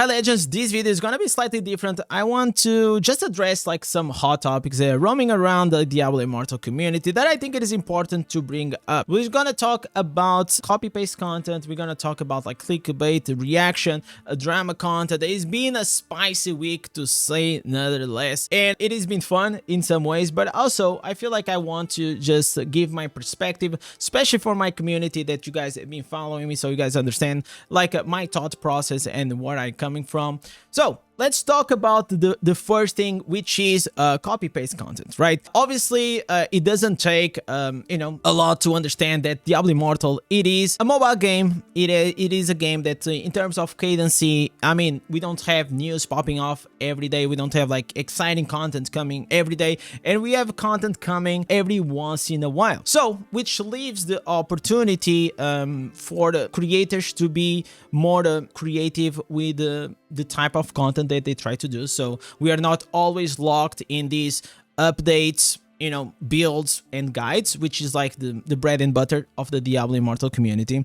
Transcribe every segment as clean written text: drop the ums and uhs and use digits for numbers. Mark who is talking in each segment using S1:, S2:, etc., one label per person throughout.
S1: Hi legends, this video is gonna be slightly different. I want to just address like some hot topics that are roaming around the Diablo Immortal community that I think it is important to bring up. We're gonna talk about copy-paste content, we're gonna talk about like clickbait, reaction, drama content. It's been a spicy week to say nonetheless, and it has been fun in some ways, but also I feel like I want to just give my perspective, especially for my community that you guys have been following me, so you guys understand like my thought process and where I'm coming from. So let's talk about the first thing, which is copy-paste content, right? Obviously, it doesn't take, you know, a lot to understand that Diablo Immortal, it is a mobile game. It is a game that in terms of cadency, I mean, we don't have news popping off every day. We don't have like exciting content coming every day, and we have content coming every once in a while. So, which leaves the opportunity for the creators to be more creative with the type of content that they try to do. So we are not always locked in these updates, you know, builds and guides, which is like the bread and butter of the Diablo Immortal community.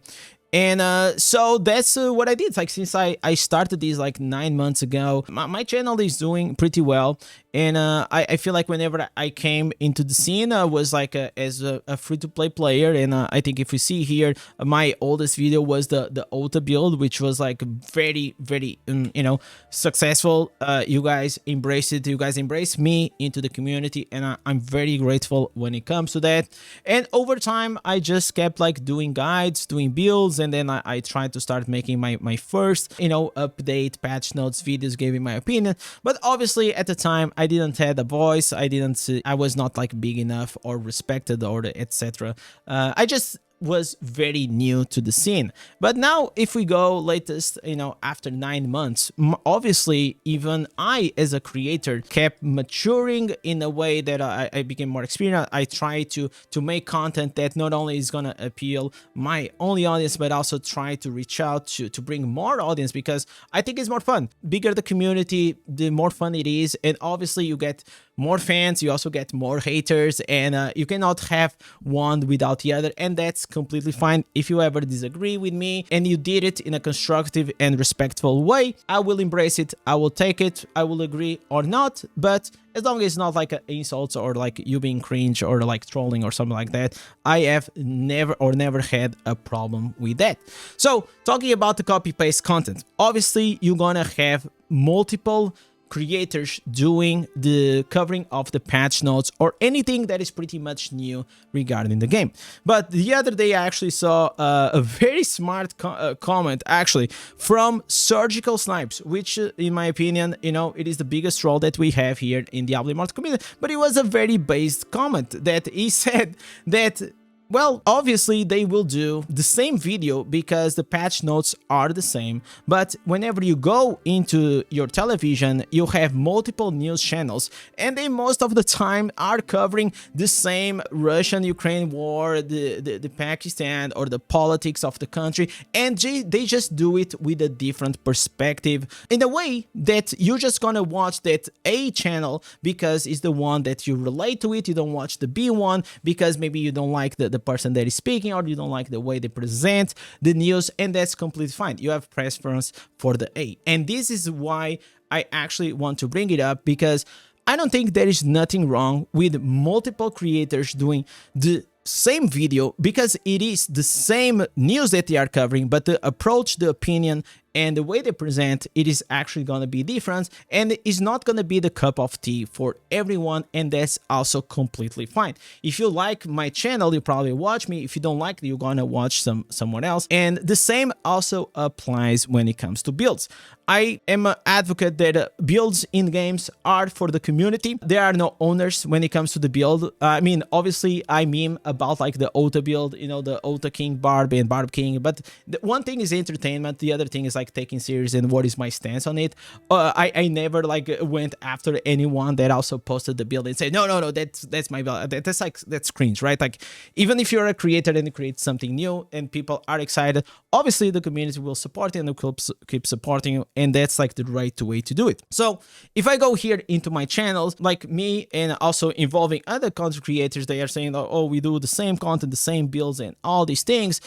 S1: And so that's what I did. Like, since I started this like 9 months ago, my channel is doing pretty well. And I feel like whenever I came into the scene, I was like as a free-to-play player. And I think if you see here, my oldest video was the Ota build, which was like very, very, you know, successful. You guys embraced it. You guys embraced me into the community. And I'm very grateful when it comes to that. And over time, I just kept like doing guides, doing builds. And then I tried to start making my first, you know, update, patch notes, videos, giving my opinion. But obviously at the time, I didn't have a voice. I was not like big enough or respected or etc. I just was very new to the scene. But now if we go latest, you know, after 9 months, obviously even I as a creator kept maturing in a way that I became more experienced. I try to make content that not only is gonna appeal my only audience, but also try to reach out to bring more audience, because I think it's more fun. Bigger the community, the more fun it is. And obviously you get more fans, you also get more haters, and you cannot have one without the other, and that's completely fine. If you ever disagree with me and you did it in a constructive and respectful way, I will embrace it, I will take it, I will agree or not, but as long as it's not like insults or like you being cringe or like trolling or something like that, I have never had a problem with that. So talking about the copy-paste content, obviously you're gonna have multiple creators doing the covering of the patch notes or anything that is pretty much new regarding the game. But the other day I actually saw a very smart comment actually from Surgical Snipes, which in my opinion, you know, it is the biggest troll that we have here in the Diablo Immortal community. But it was a very based comment that he said that, well, obviously they will do the same video because the patch notes are the same, but whenever you go into your television, you have multiple news channels, and they most of the time are covering the same Russian-Ukraine war, the Pakistan, or the politics of the country, and they just do it with a different perspective, in a way that you're just gonna watch that A channel because it's the one that you relate to it. You don't watch the B one because maybe you don't like the person that is speaking, or you don't like the way they present the news, and that's completely fine. You have preference for the A. And this is why I actually want to bring it up, because I don't think there is nothing wrong with multiple creators doing the same video, because it is the same news that they are covering, but the approach, the opinion, and the way they present, it is actually going to be different, and it's not going to be the cup of tea for everyone, and that's also completely fine. If you like my channel, you probably watch me. If you don't like it, you're going to watch someone else. And the same also applies when it comes to builds. I am an advocate that builds in games are for the community. There are no owners when it comes to the build. I mean, obviously, I meme about like the Ota build, you know, the Ota King Barb and Barb King, but the one thing is entertainment, the other thing is like taking serious and what is my stance on it. I never like went after anyone that also posted the build and said no, that's my build. That's cringe, right? Like, even if you're a creator and you create something new and people are excited, obviously the community will support you and will keep supporting you, and that's like the right way to do it. So if I go here into my channels, like me and also involving other content creators, they are saying, oh, we do the same content, the same builds and all these things,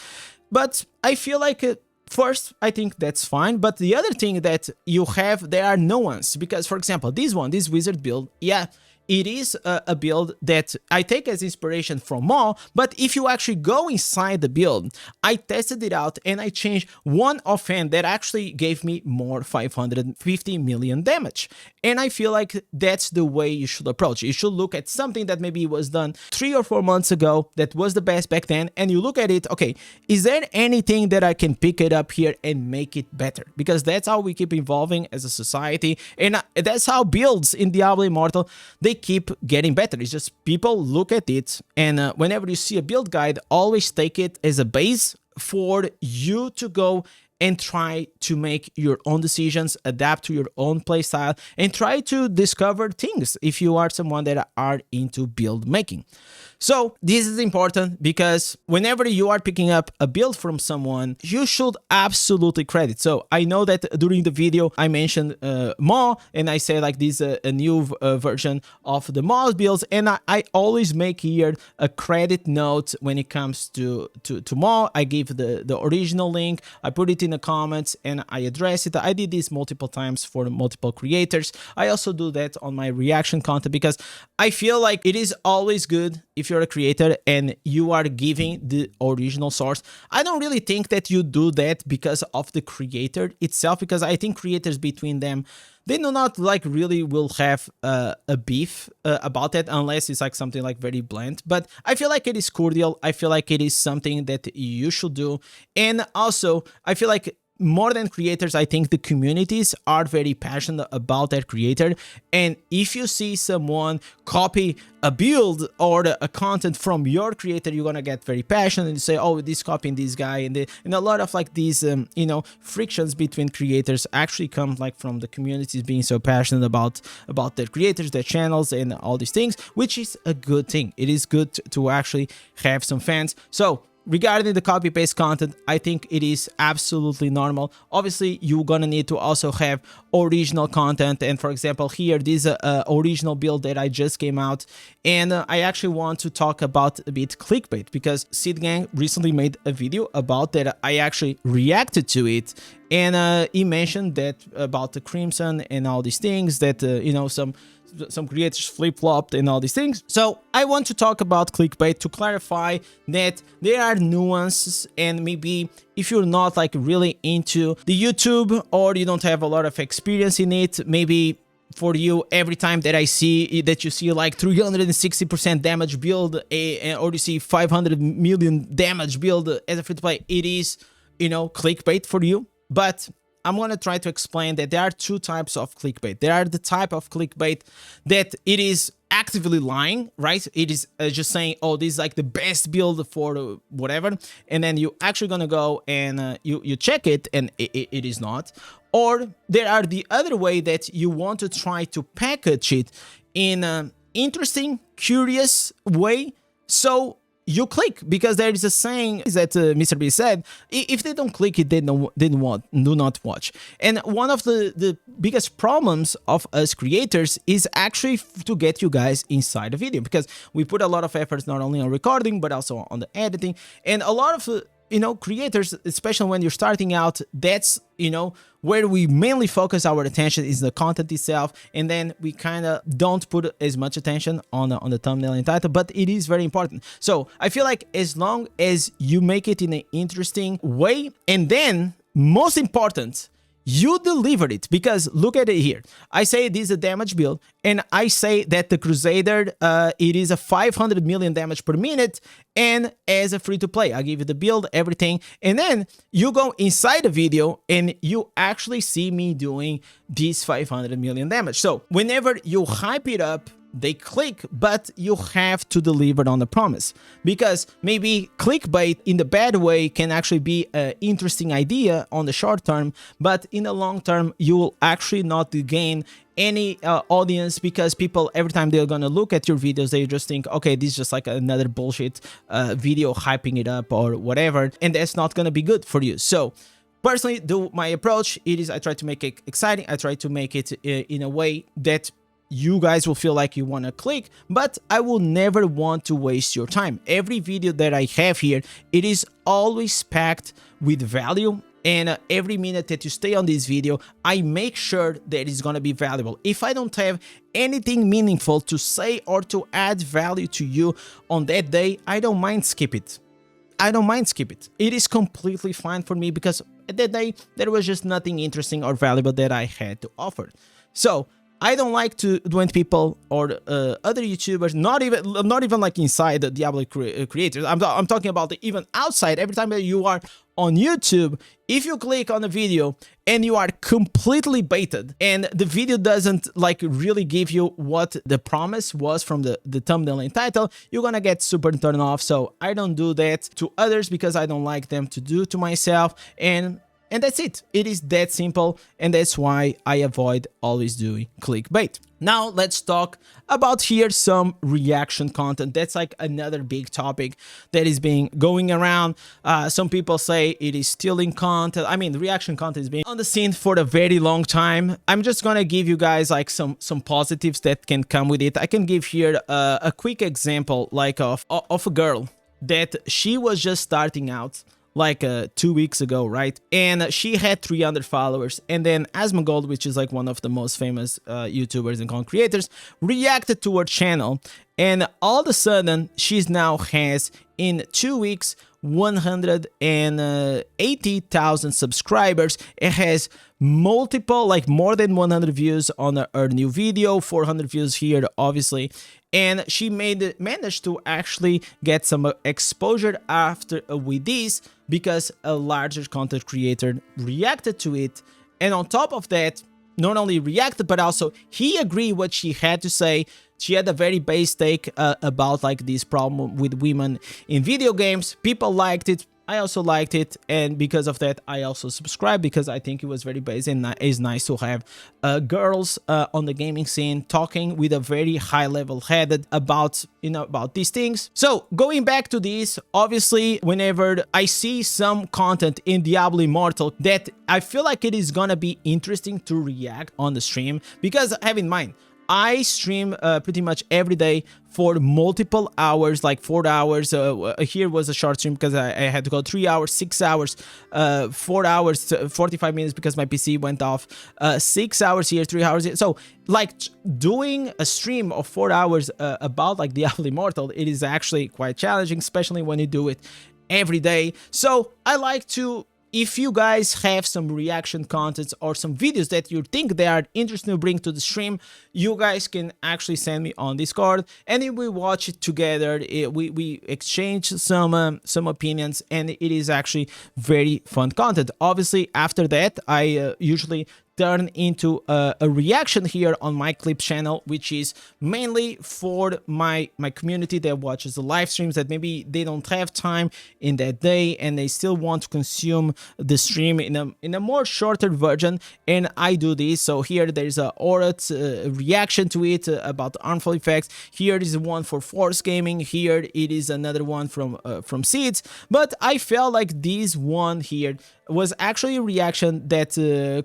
S1: but I feel like first, I think that's fine. But the other thing that you have, there are nuance, because for example, this wizard build, yeah, it is a build that I take as inspiration from Maw, but if you actually go inside the build, I tested it out and I changed one offhand that actually gave me more 550 million damage. And I feel like that's the way you should approach. You should look at something that maybe was done 3 or 4 months ago that was the best back then, and you look at it, okay, is there anything that I can pick it up here and make it better? Because that's how we keep evolving as a society, and that's how builds in Diablo Immortal, they keep getting better. It's just people look at it, and whenever you see a build guide, always take it as a base for you to go and try to make your own decisions, adapt to your own playstyle, and try to discover things if you are someone that are into build making. So this is important because whenever you are picking up a build from someone, you should absolutely credit. So I know that during the video I mentioned Maw, and I say like this a new version of the Maw builds, and I always make here a credit note when it comes to Maw. I give the original link, I put it in the comments, and I address it. I did this multiple times for multiple creators. I also do that on my reaction content because I feel like it is always good if you're a creator and you are giving the original source. I don't really think that you do that because of the creator itself, because I think creators between them, they do not like really will have a beef about that unless it's like something like very blunt. But I feel like it is cordial. I feel like it is something that you should do. And also I feel like more than creators, I think the communities are very passionate about that creator. And if you see someone copy a build or a content from your creator, you're gonna get very passionate and say, oh, this copying this guy. And a lot of like these, you know, frictions between creators actually come like from the communities being so passionate about their creators, their channels, and all these things, which is a good thing. It is good to actually have some fans. So regarding the copy-paste content, I think it is absolutely normal. Obviously, you're gonna need to also have original content. And for example, here, this original build that I just came out. And I actually want to talk about a bit clickbait, because Sid Gang recently made a video about that. I actually reacted to it. And he mentioned that about the Crimson and all these things that, you know, some creators flip-flopped and all these things. So I want to talk about clickbait to clarify that there are nuances, and maybe if you're not like really into the YouTube or you don't have a lot of experience in it, maybe for you, every time that I see that you see like 360% damage build or you see 500 million damage build as a free-to-play, it is, you know, clickbait for you. But I'm going to try to explain that there are two types of clickbait. There are the type of clickbait that it is actively lying, right? It is just saying, oh, this is like the best build for whatever. And then you actually going to go and you check it, and it is not. Or there are the other way that you want to try to package it in an interesting, curious way. So you click, because there is a saying that Mr. B said, if they don't click it, they do not watch. And one of the biggest problems of us creators is actually to get you guys inside the video, because we put a lot of efforts not only on recording, but also on the editing. And a lot of you know, creators, especially when you're starting out, that's, you know, where we mainly focus our attention is the content itself, and then we kind of don't put as much attention on the thumbnail and title, but it is very important. So I feel like as long as you make it in an interesting way, and then most important, you deliver it. Because look at it here. I say this is a damage build, and I say that the Crusader, it is a 500 million damage per minute, and as a free-to-play, I give you the build, everything, and then you go inside the video and you actually see me doing this 500 million damage. So whenever you hype it up, they click, but you have to deliver on the promise, because maybe clickbait in the bad way can actually be an interesting idea on the short term, but in the long term you will actually not gain any audience, because people, every time they're gonna look at your videos, they just think, okay, this is just like another bullshit video hyping it up or whatever, and that's not gonna be good for you. So personally, my approach, it is I try to make it exciting. I try to make it in a way that you guys will feel like you want to click, but I will never want to waste your time. Every video that I have here, it is always packed with value, and every minute that you stay on this video, I make sure that it's gonna be valuable. If I don't have anything meaningful to say or to add value to you on that day, I don't mind skip it. I don't mind skip it. It is completely fine for me because at that day, there was just nothing interesting or valuable that I had to offer. So I don't like to when people or other YouTubers, not even like inside the Diablo creators. I'm talking about even outside. Every time that you are on YouTube, if you click on a video and you are completely baited and the video doesn't like really give you what the promise was from the thumbnail and title, you're gonna get super turned off. So I don't do that to others because I don't like them to do to myself, and that's it. It is that simple, and that's why I avoid always doing clickbait. Now let's talk about here some reaction content. That's like another big topic that is being going around. Some people say it is stealing content. I mean, reaction content has been on the scene for a very long time. I'm just gonna give you guys like some positives that can come with it. I can give here a quick example like of a girl that she was just starting out like 2 weeks ago, right? And she had 300 followers, and then Asmongold, which is like one of the most famous YouTubers and content creators, reacted to her channel, and all of a sudden she's now has in 2 weeks 180,000 subscribers. It has multiple, like more than 100 views on her new video, 400 views here obviously, and she managed to actually get some exposure after with this because a larger content creator reacted to it. And on top of that, not only reacted, but also he agreed what she had to say. She had a very base take about like this problem with women in video games. People liked it. I also liked it, and because of that, I also subscribed because I think it was very basic and it's nice to have girls on the gaming scene talking with a very high level headed about, you know, about these things. So going back to this, obviously, whenever I see some content in Diablo Immortal that I feel like it is gonna be interesting to react on the stream, because have in mind, I stream pretty much every day for multiple hours, like 4 hours. Here was a short stream because I had to go 3 hours, 6 hours, 4 hours, 45 minutes because my PC went off, 6 hours here, 3 hours here. So like doing a stream of 4 hours about like Diablo Immortal, it is actually quite challenging, especially when you do it every day. So I like to, if you guys have some reaction contents or some videos that you think they are interesting to bring to the stream, you guys can actually send me on Discord, and then we watch it together. We exchange some opinions, and it is actually very fun content. Obviously, after that, I usually turn into a reaction here on my clip channel, which is mainly for my community that watches the live streams, that maybe they don't have time in that day and they still want to consume the stream in a more shorter version, and I do this. So here there's a Aurat reaction to it about the harmful effects. Here is one for Force Gaming. Here it is another one from Seeds, but I felt like this one here was actually a reaction that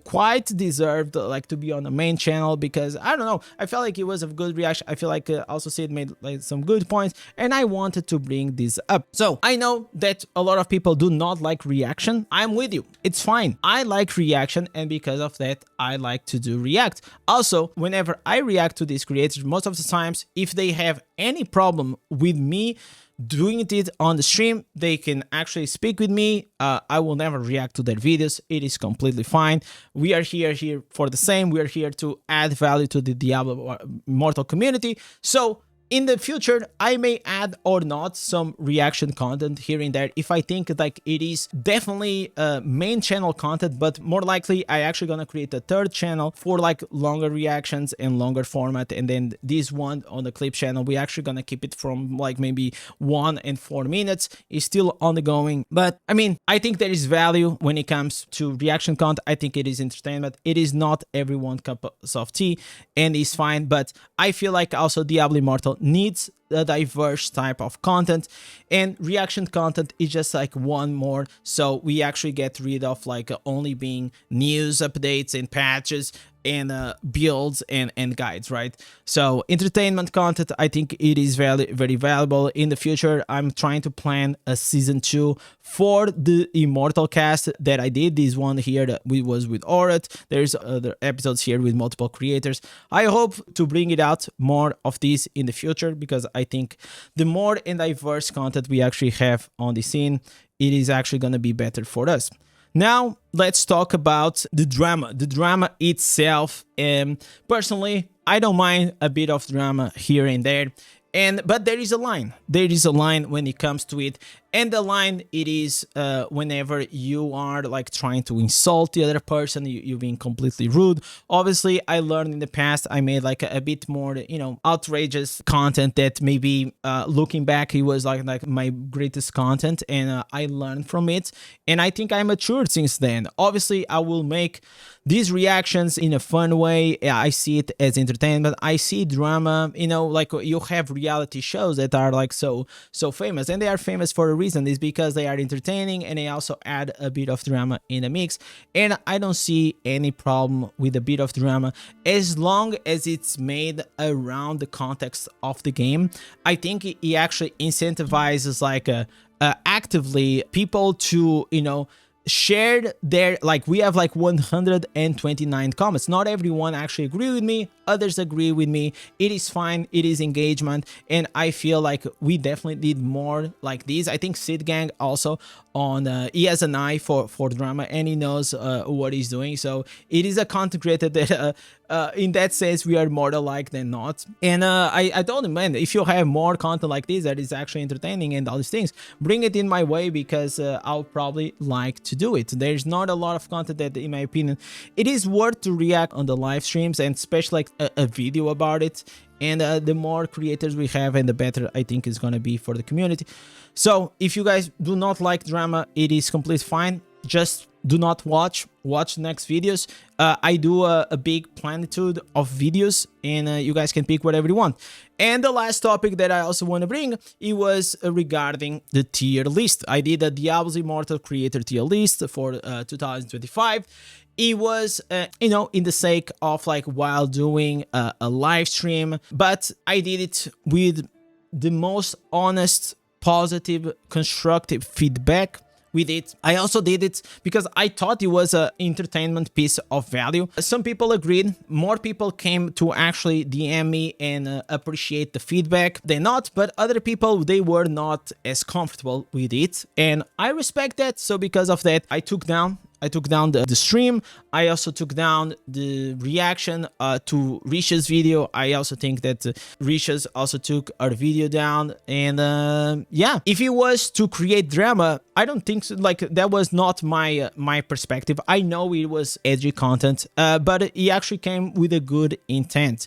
S1: quite deserved like to be on the main channel, because I don't know, I felt like it was a good reaction. I feel like also Sid made like some good points, and I wanted to bring this up. So I know that a lot of people do not like reaction. I'm with you, it's fine. I like reaction, and because of that I like to do react. Also, whenever I react to these creators, most of the times if they have any problem with me doing it on the stream, they can actually speak with me. I will never react to their videos. It is completely fine. We are here for the same. We are here to add value to the Diablo Immortal community. So in the future, I may add or not some reaction content here and there if I think like it is definitely main channel content, but more likely I actually gonna create a third channel for like longer reactions and longer format, and then this one on the clip channel, we actually gonna keep it from like maybe 1 and 4 minutes. It's still ongoing, but I mean, I think there is value when it comes to reaction content. I think it is entertainment. It is not everyone's cup of tea, and it's fine, but I feel like also Diablo Immortal needs a diverse type of content, and reaction content is just like one more. So we actually get rid of like only being news updates and patches. and builds and guides, right? So entertainment content, I think it is very, very valuable. In the future, I'm trying to plan a season 2 for the Immortal cast that I did. This one here that we was with Orat. There's other episodes here with multiple creators. I hope to bring it out more of these in the future, because I think the more and diverse content we actually have on the scene, it is actually going to be better for us. Now, let's talk about the drama itself. Personally, I don't mind a bit of drama here and there. But there is a line. There is a line when it comes to it. And the line, it is whenever you are like trying to insult the other person, you're being completely rude. Obviously, I learned in the past, I made like a bit more, outrageous content that maybe looking back, it was like my greatest content, and I learned from it. And I think I matured since then. Obviously, I will make these reactions in a fun way. I see it as entertainment. I see drama, like you have reality shows that are like so famous, and they are famous for a reason. Is because they are entertaining and they also add a bit of drama in the mix. And I don't see any problem with a bit of drama as long as it's made around the context of the game. I think it actually incentivizes like actively people to shared their, like, we have like 129 comments. Not everyone actually agree with me, others agree with me. It is fine, it is engagement, and I feel like we definitely need more like these. I think Sid Gang also on he has an eye for drama, and he knows what he's doing. So it is a content creator that in that sense we are more alike than not. And I told him, man, if you have more content like this that is actually entertaining and all these things, bring it in my way, because I'll probably like to do it. There's not a lot of content that, in my opinion, it is worth to react on the live streams, and especially like a video about it. And the more creators we have, and the better I think it's gonna be for the community. So if you guys do not like drama, it is completely fine. Just do not watch next videos. I do a big plenitude of videos, and you guys can pick whatever you want. And the last topic that I also want to bring, it was regarding the tier list. I did a Diablo Immortal creator tier list for 2025. It was, in the sake of like while doing a live stream, but I did it with the most honest, positive, constructive feedback with it. I also did it because I thought it was an entertainment piece of value. Some people agreed. More people came to actually DM me and appreciate the feedback than not, but other people, they were not as comfortable with it, and I respect that. So because of that, I took down the stream. I also took down the reaction to Risha's video. I also think that Risha's also took our video down. And yeah, if it was to create drama, I don't think so. Like, that was not my perspective. I know it was edgy content, but it actually came with a good intent.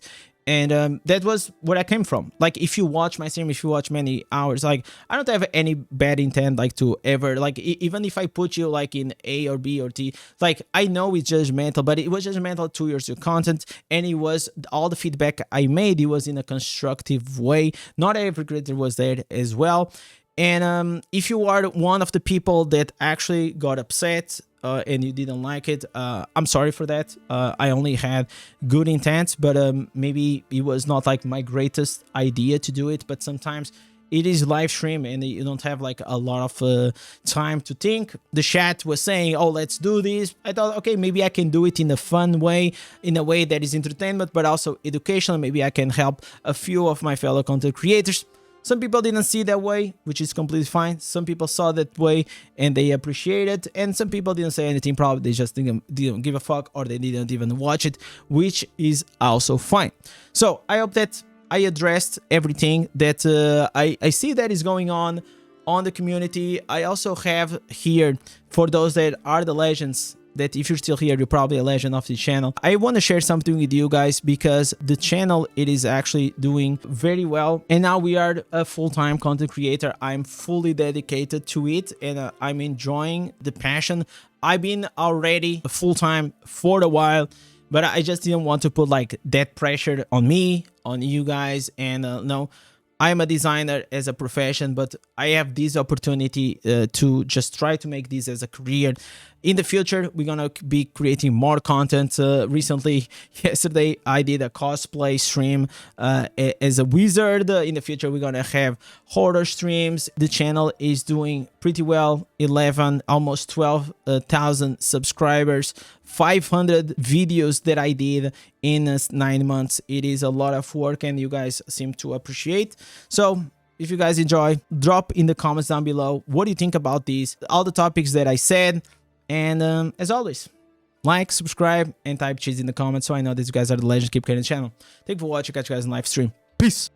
S1: And that was where I came from. Like, if you watch my stream, if you watch many hours, like, I don't have any bad intent, like, to ever, like, even if I put you, like, in A or B or T, like, I know it's judgmental, but it was judgmental to your content, and it was, all the feedback I made, it was in a constructive way. Not every creator was there as well. And if you are one of the people that actually got upset and you didn't like it, I'm sorry for that. I only had good intent, but maybe it was not like my greatest idea to do it. But sometimes it is live stream and you don't have like a lot of time to think. The chat was saying, oh, let's do this. I thought, okay, maybe I can do it in a fun way, in a way that is entertainment, but also educational. Maybe I can help a few of my fellow content creators. Some people didn't see that way, which is completely fine. Some people saw that way and they appreciate it. And some people didn't say anything. Probably they just didn't give a fuck, or they didn't even watch it, which is also fine. So I hope that I addressed everything that I see that is going on the community. I also have here, for those that are the legends, that if you're still here, you're probably a legend of the channel. I want to share something with you guys, because the channel, it is actually doing very well. And now we are a full-time content creator. I'm fully dedicated to it, and I'm enjoying the passion. I've been already full-time for a while, but I just didn't want to put like that pressure on me, on you guys. And no, I'm a designer as a profession, but I have this opportunity to just try to make this as a career. In the future, we're gonna be creating more content. Recently, yesterday, I did a cosplay stream as a wizard. In the future, we're gonna have horror streams. The channel is doing pretty well. 11, almost 12,000 subscribers. 500 videos that I did in 9 months. It is a lot of work, and you guys seem to appreciate. So if you guys enjoy, drop in the comments down below what do you think about these, all the topics that I said. And as always, like, subscribe, and type cheese in the comments so I know that you guys are the legends. Keep creating the channel. Thank you for watching. Catch you guys in live stream. Peace.